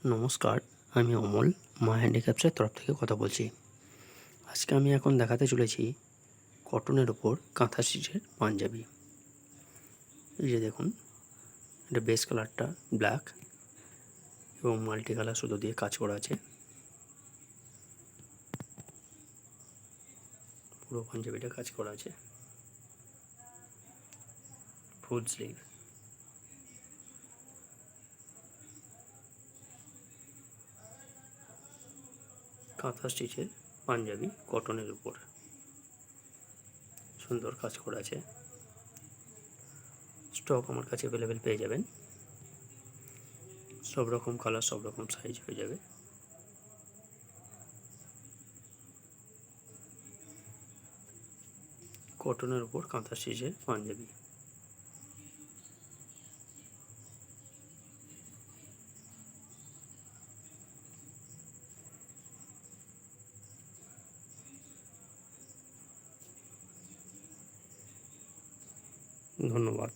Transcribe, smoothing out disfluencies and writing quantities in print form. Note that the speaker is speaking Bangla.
নমস্কার, আমি অমল মা হ্যান্ডিক্রাফটসের তরফ থেকে কথা বলছি। আজকে আমি এখন দেখাতে চলেছি কটনের ওপর কাঁথা স্টিচের পাঞ্জাবি। এই যে দেখুন, এটা বেস কালারটা ব্ল্যাক এবং মাল্টি কালার সুতো দিয়ে কাজ করা আছে। পুরো পাঞ্জাবিটা কাজ করা আছে, ফুল স্লিভ। কাঁথা স্টিচের পাঞ্জাবি কটনের উপর সুন্দর কাজ করা আছে। স্টক আমার কাছে অ্যাভেলেবেল পেয়ে যাবেন। সব রকম কালার, সব রকম সাইজ হয়ে যাবে। কটনের উপর কাঁথা স্টিচের পাঞ্জাবি। ধন্যবাদ।